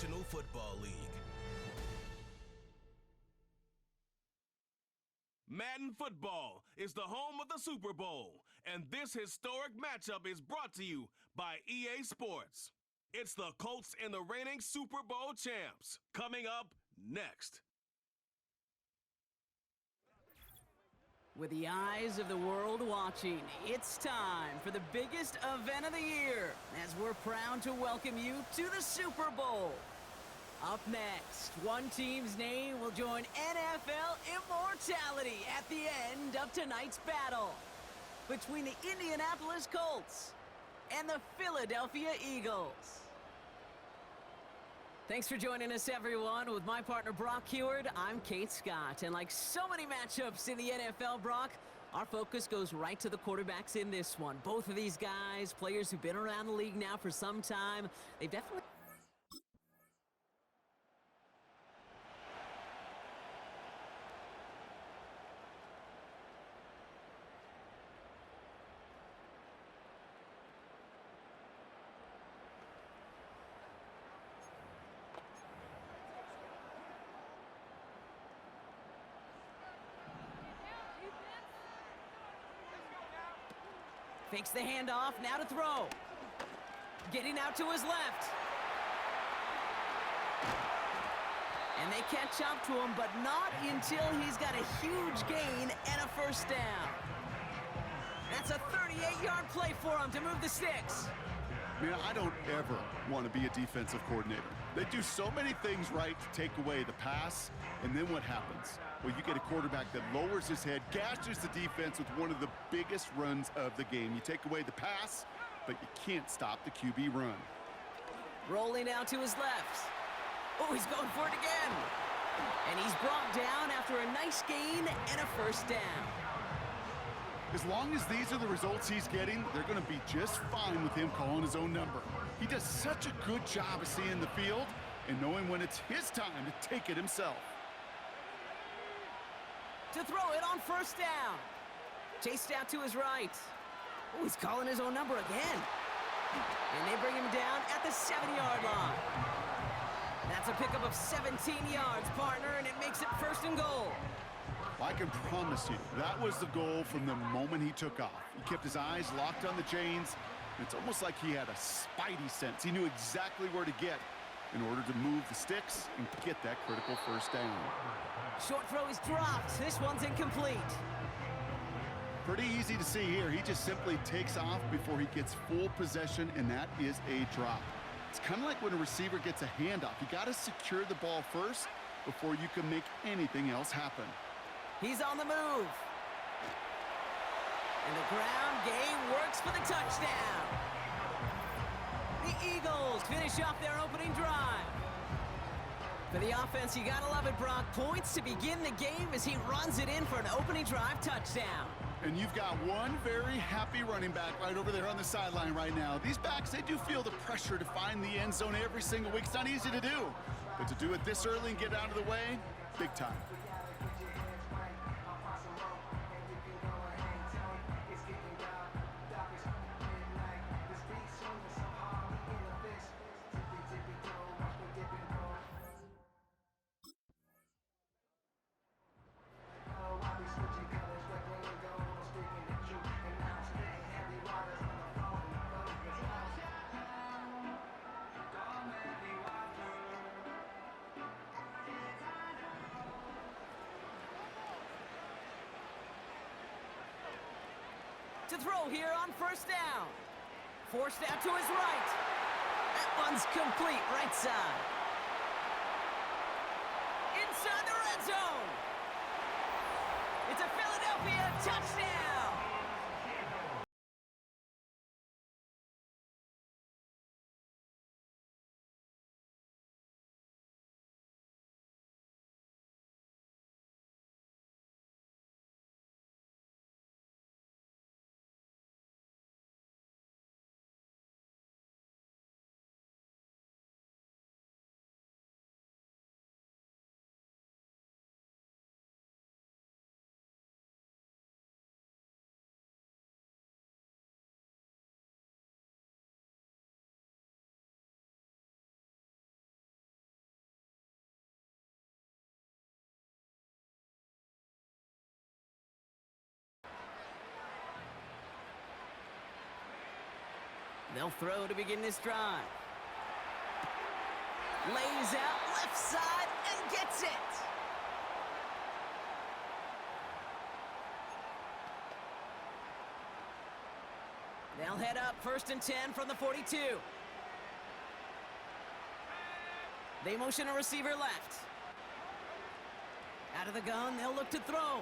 National Football League. Madden Football is the home of the Super Bowl, and this historic matchup is brought to you by EA Sports. It's the Colts and the reigning Super Bowl champs. Coming up next. With the eyes of the world watching, it's time for the biggest event of the year, as we're proud to welcome you to the Super Bowl. Up next, one team's name will join NFL immortality at the end of tonight's battle between the Indianapolis Colts and the Philadelphia Eagles. Thanks for joining us, everyone. With my partner, Brock Heward, I'm Kate Scott. And like so many matchups in the NFL, Brock, our focus goes right to the quarterbacks in this one. Both of these guys, players who've been around the league now for some time, they've definitely... Fakes the handoff, now to throw. Getting out to his left. And they catch up to him, but not until he's got a huge gain and a first down. That's a 38-yard play for him to move the sticks. Man, I don't ever want to be a defensive coordinator. They do so many things right to take away the pass, and then what happens? Well, you get a quarterback that lowers his head, gashes the defense with one of the biggest runs of the game. You take away the pass, but you can't stop the QB run. Rolling out to his left. Oh, he's going for it again. And he's brought down after a nice gain and a first down. As long as these are the results he's getting, they're going to be just fine with him calling his own number. He does such a good job of seeing the field and knowing when it's his time to take it himself. To throw it on first down. Chased out to his right. Oh, he's calling his own number again. And they bring him down at the 7-yard line. That's a pickup of 17 yards, partner, and it makes it first and goal. I can promise you, that was the goal from the moment he took off. He kept his eyes locked on the chains. It's almost like he had a spidey sense. He knew exactly where to get in order to move the sticks and get that critical first down. Short throw is dropped. This one's incomplete. Pretty easy to see here. He just simply takes off before he gets full possession, and that is a drop. It's kind of like when a receiver gets a handoff. You got to secure the ball first before you can make anything else happen. He's on the move. And the ground game works for the touchdown. The Eagles finish off their opening drive. For the offense, you gotta love it, Brock. Points to begin the game as he runs it in for an opening drive touchdown. And you've got one very happy running back right over there on the sideline right now. These backs, they do feel the pressure to find the end zone every single week. It's not easy to do. But to do it this early and get out of the way, big time. To throw here on first down. Forced out to his right. That one's complete, right side. Inside the red zone. It's a Philadelphia touchdown. They'll throw to begin this drive. Lays out left side and gets it. They'll head up 1st and 10 from the 42. They motion a receiver left. Out of the gun, they'll look to throw.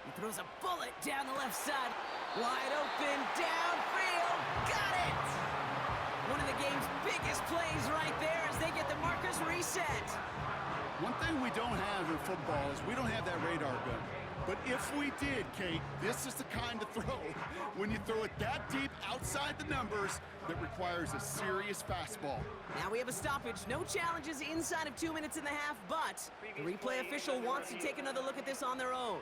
He throws a bullet down the left side. Wide open, downfield, got it! One of the game's biggest plays right there as they get the markers reset. One thing we don't have in football is we don't have that radar gun. But if we did, Kate, this is the kind of throw, when you throw it that deep outside the numbers, that requires a serious fastball. Now we have a stoppage. No challenges inside of 2 minutes and a half, but the replay official wants to take another look at this on their own.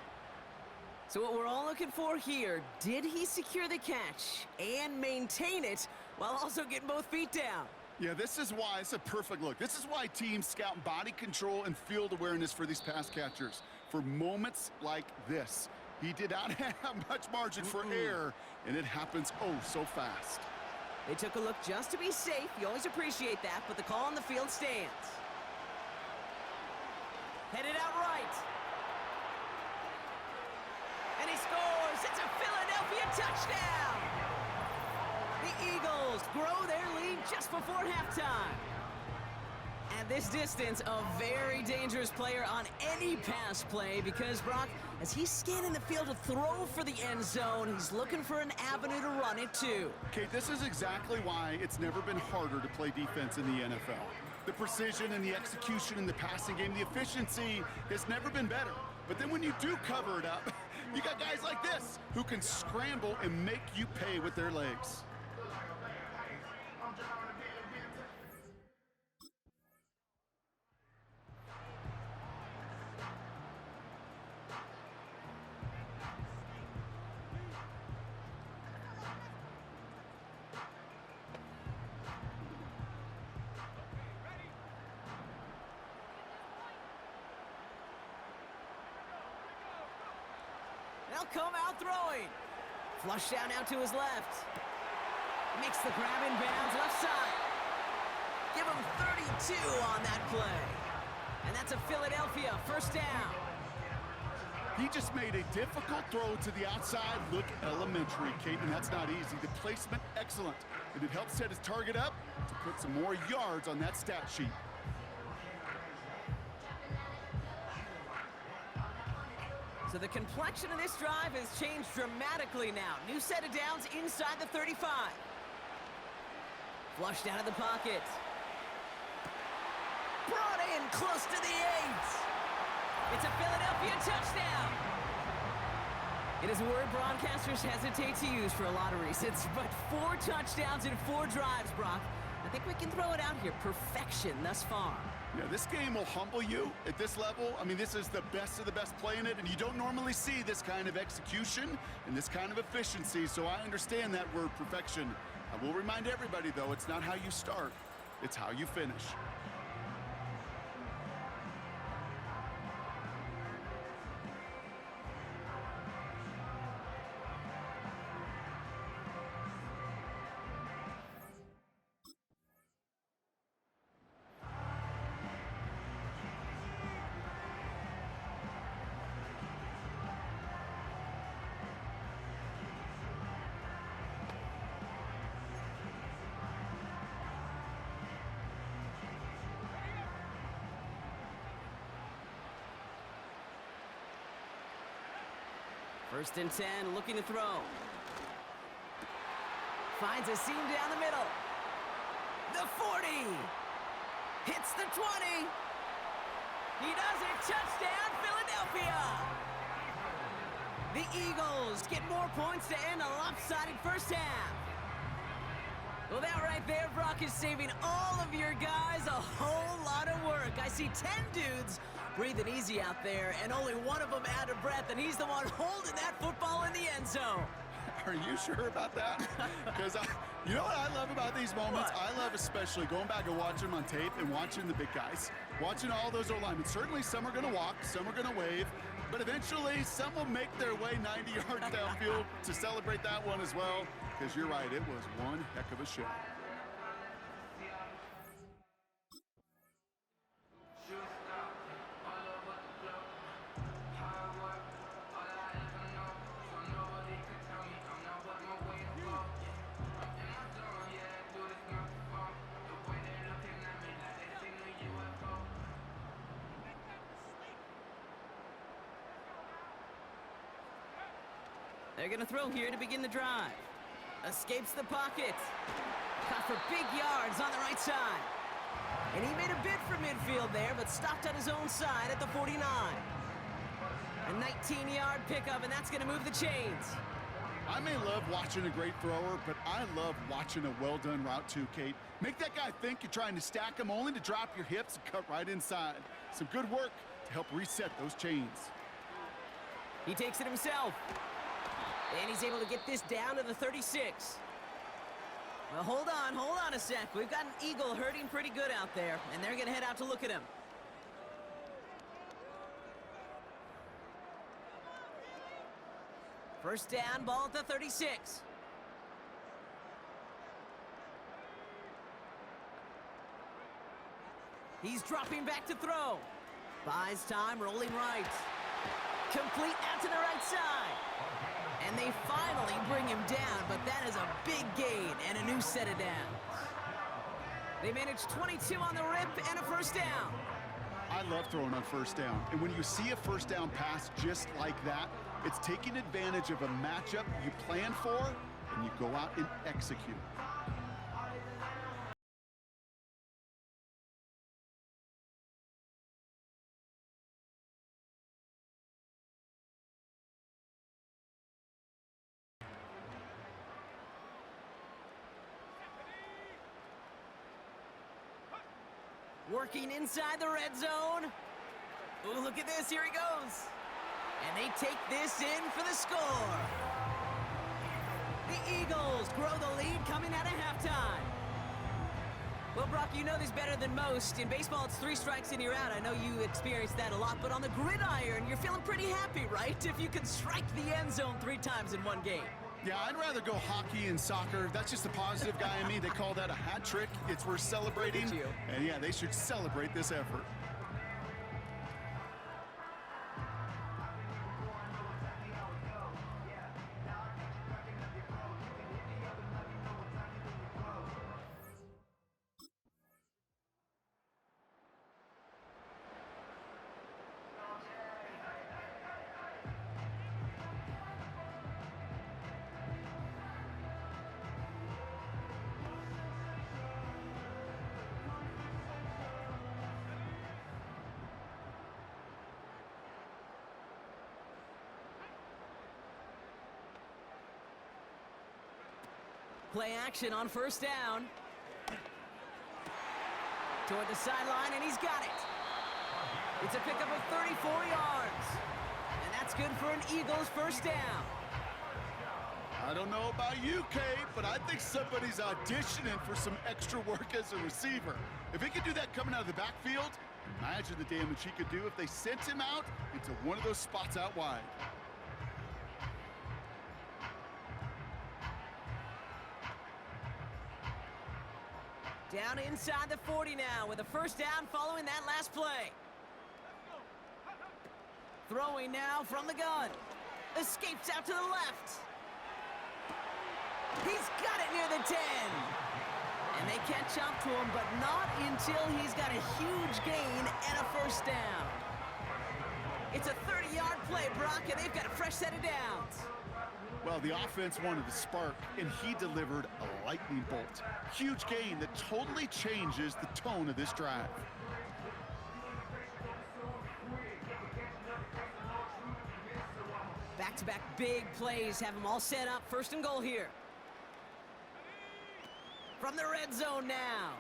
So what we're all looking for here, did he secure the catch and maintain it while also getting both feet down? Yeah, this is why it's a perfect look. This is why teams scout body control and field awareness for these pass catchers. For moments like this, he did not have much margin for error, and it happens oh so fast. They took a look just to be safe. You always appreciate that, but the call on the field stands. Headed out right. And he scores. It's a Philadelphia touchdown. The Eagles grow their lead just before halftime. At this distance, a very dangerous player on any pass play because, Brock, as he's scanning the field to throw for the end zone, he's looking for an avenue to run it too. Okay, this is exactly why it's never been harder to play defense in the NFL. The precision and the execution in the passing game, the efficiency has never been better. But then when you do cover it up, you got guys like this who can scramble and make you pay with their legs. They'll come out throwing. Flush down out to his left. Makes the grab in bounds left side. Give him 32 on that play. And that's a Philadelphia first down. He just made a difficult throw to the outside look elementary, Kate, and that's not easy. The placement, excellent. And it helps set his target up to put some more yards on that stat sheet. So the complexion of this drive has changed dramatically now. New set of downs inside the 35. Flushed out of the pocket. Brought in close to the 8. It's a Philadelphia touchdown. It is a word broadcasters hesitate to use for a lot of reasons, but 4 touchdowns in 4 drives, Brock. I think we can throw it out here. Perfection thus far. Yeah, this game will humble you at this level. I mean, this is the best of the best playing it, and you don't normally see this kind of execution and this kind of efficiency, so I understand that word perfection. I will remind everybody, though, it's not how you start, it's how you finish. First and 10, looking to throw. Finds a seam down the middle. The 40. Hits the 20. He does it. Touchdown, Philadelphia. The Eagles get more points to end a lopsided first half. Well, that right there, Brock, is saving all of your guys a whole lot of work. I see 10 dudes breathing easy out there, and only one of them out of breath, and he's the one holding that football in the end zone. Are you sure about that? Because you know what I love about these moments? What? I love especially going back and watching them on tape and watching the big guys. Watching all those O-linemen. Certainly some are going to walk, some are going to wave, but eventually some will make their way 90 yards downfield to celebrate that one as well. because you're right, it was one heck of a show. They're going to throw here to begin the drive. Escapes the pocket. Caught for big yards on the right side. And he made a bid for midfield there, but stopped on his own side at the 49. A 19-yard pickup, and that's going to move the chains. I may love watching a great thrower, but I love watching a well-done route too, Kate. Make that guy think you're trying to stack him only to drop your hips and cut right inside. Some good work to help reset those chains. He takes it himself. And he's able to get this down to the 36. Well, hold on a sec. We've got an Eagle hurting pretty good out there, and they're going to head out to look at him. First down, ball at the 36. He's dropping back to throw. Buys time, rolling right. Complete out to the right side. And they finally bring him down, but that is a big gain and a new set of downs. They managed 22 on the rip and a first down. I love throwing on first down. And when you see a first down pass just like that, it's taking advantage of a matchup you plan for, and you go out and execute. Working inside the red zone. Ooh, look at this, here he goes. And they take this in for the score. The Eagles grow the lead coming out of halftime. Well, Brock, you know this better than most. In baseball, it's 3 strikes and you're out. I know you experienced that a lot, but on the gridiron, you're feeling pretty happy, right? If you could strike the end zone 3 times in one game. Yeah, I'd rather go hockey and soccer. That's just the positive guy in me. They call that a hat trick. It's worth celebrating. And yeah, they should celebrate this effort. Play action on first down. Toward the sideline, and he's got it. It's a pickup of 34 yards. And that's good for an Eagles first down. I don't know about you, Kate, but I think somebody's auditioning for some extra work as a receiver. If he could do that coming out of the backfield, imagine the damage he could do if they sent him out into one of those spots out wide. Down inside the 40 now with a first down following that last play. Throwing now from the gun. Escapes out to the left. He's got it near the 10. And they catch up to him, but not until he's got a huge gain and a first down. It's a 30-yard play, Brock, and they've got a fresh set of downs. Well, the offense wanted the spark, and he delivered a lightning bolt. Huge gain that totally changes the tone of this drive. Back-to-back big plays have them all set up. First and goal here. From the red zone now.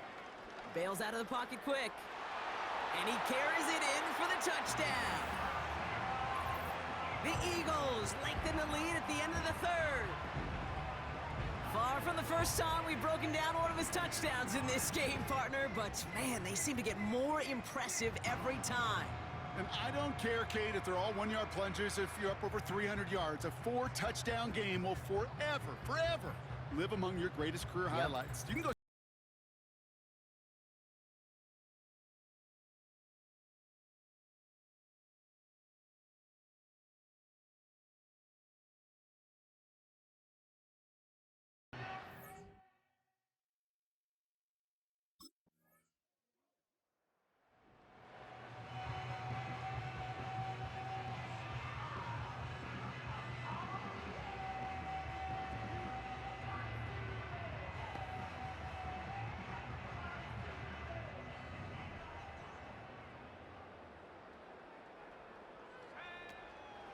Bails out of the pocket quick. And he carries it in for the touchdown. The Eagles lengthen the lead at the end of the third. Far from the first time we've broken down one of his touchdowns in this game, partner, but man, they seem to get more impressive every time. And I don't care, Kate, if they're all 1-yard plunges, if you're up over 300 yards. A 4-touchdown game will forever live among your greatest career highlights. You can go.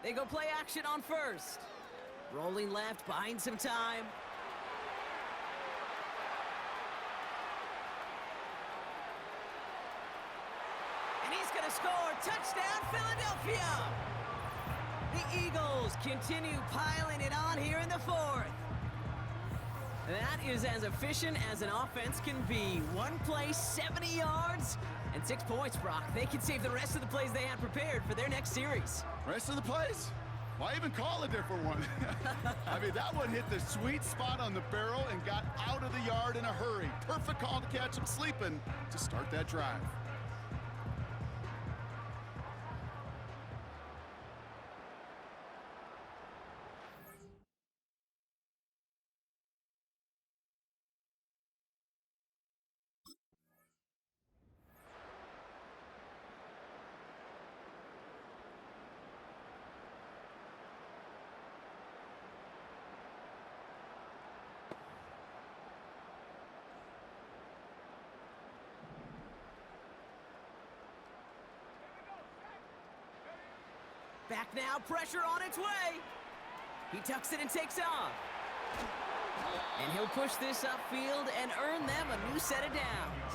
They go play action on first. Rolling left, buying some time. And he's going to score. Touchdown, Philadelphia! The Eagles continue piling it on here in the fourth. That is as efficient as an offense can be. One play, 70 yards, and 6 points, Brock. They can save the rest of the plays they had prepared for their next series. Rest of the plays? Why even call a different one? I mean, that one hit the sweet spot on the barrel and got out of the yard in a hurry. Perfect call to catch him sleeping to start that drive. Back now, pressure on its way. He tucks it and takes off. And he'll push this upfield and earn them a new set of downs.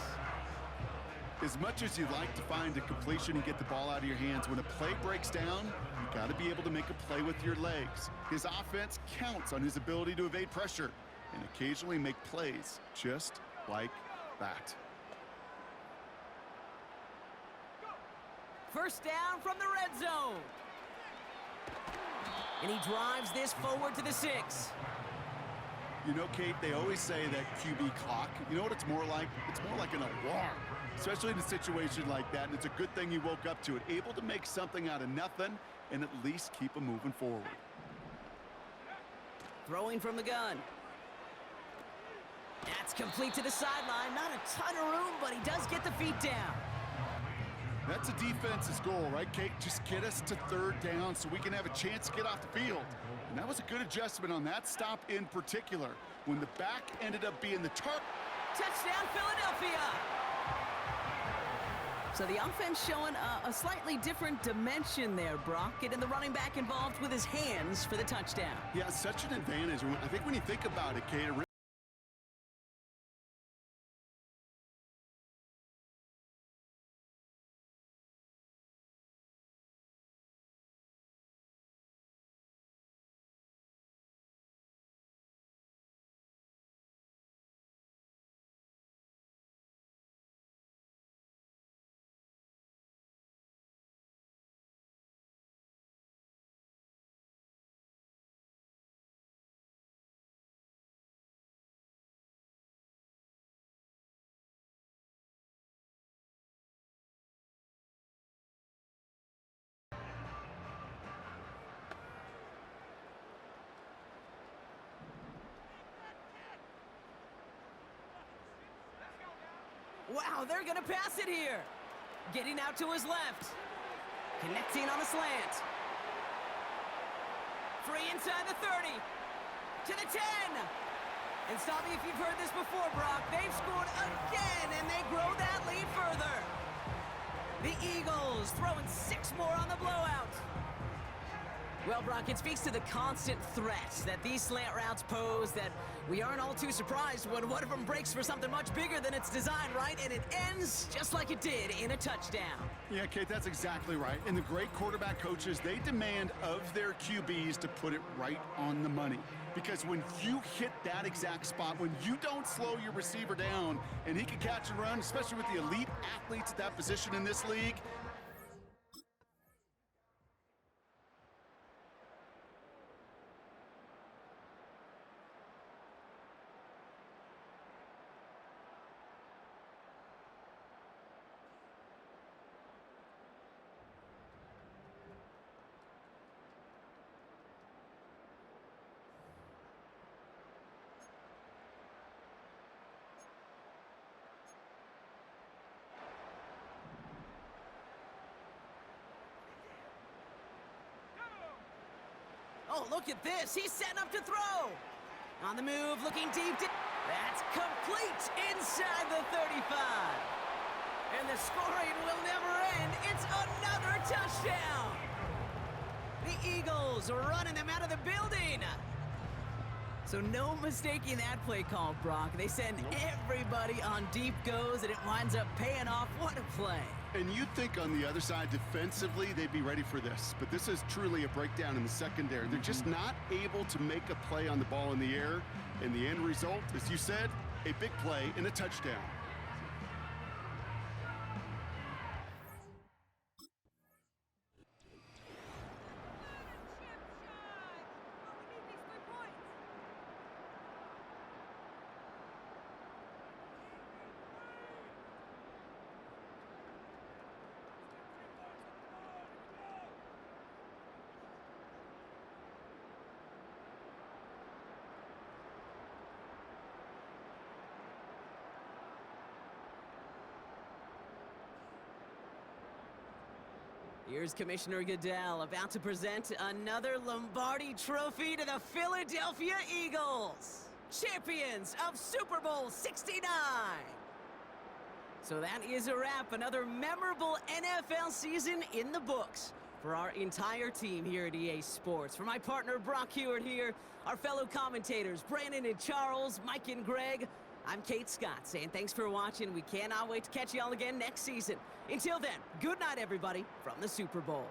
As much as you'd like to find a completion and get the ball out of your hands, when a play breaks down, you got to be able to make a play with your legs. His offense counts on his ability to evade pressure and occasionally make plays just like that. First down from the red zone. And he drives this forward to the 6. You know, Kate, they always say that QB clock, you know what it's more like? It's more like an alarm, especially in a situation like that, and it's a good thing you woke up to it, able to make something out of nothing and at least keep them moving forward. Throwing from the gun. That's complete to the sideline. Not a ton of room, but he does get the feet down. That's a defense's goal, right, Kate? Just get us to third down so we can have a chance to get off the field. And that was a good adjustment on that stop in particular, when the back ended up being the target. Touchdown, Philadelphia! So the offense showing a slightly different dimension there, Brock. Getting the running back involved with his hands for the touchdown. Yeah, such an advantage. I think when you think about it, Kate, Wow, they're gonna pass it here. Getting out to his left. Connecting on a slant. Free inside the 30. To the 10. And stop me if you've heard this before, Brock. They've scored again, and they grow that lead further. The Eagles throwing 6 more on the blowout. Well, Brock, it speaks to the constant threats that these slant routes pose, that we aren't all too surprised when one of them breaks for something much bigger than its design, right? And it ends just like it did, in a touchdown. Yeah, Kate, that's exactly right. And the great quarterback coaches, they demand of their QBs to put it right on the money. Because when you hit that exact spot, when you don't slow your receiver down and he can catch and run, especially with the elite athletes at that position in this league, Oh, look at this. He's setting up to throw. On the move, looking deep. That's complete inside the 35. And the scoring will never end. It's another touchdown. The Eagles are running them out of the building. So no mistaking that play call, Brock. They send everybody on deep goes, and it winds up paying off. What a play. And you'd think on the other side, defensively, they'd be ready for this. But this is truly a breakdown in the secondary. They're just not able to make a play on the ball in the air. And the end result, as you said, a big play and a touchdown. Here's Commissioner Goodell about to present another Lombardi Trophy to the Philadelphia Eagles, champions of Super Bowl 69. So that is a wrap. Another memorable NFL season in the books for our entire team here at EA Sports. For my partner Brock Hewitt here, our fellow commentators Brandon and Charles, Mike and Greg, I'm Kate Scott saying thanks for watching. We cannot wait to catch you all again next season. Until then, good night, everybody, from the Super Bowl.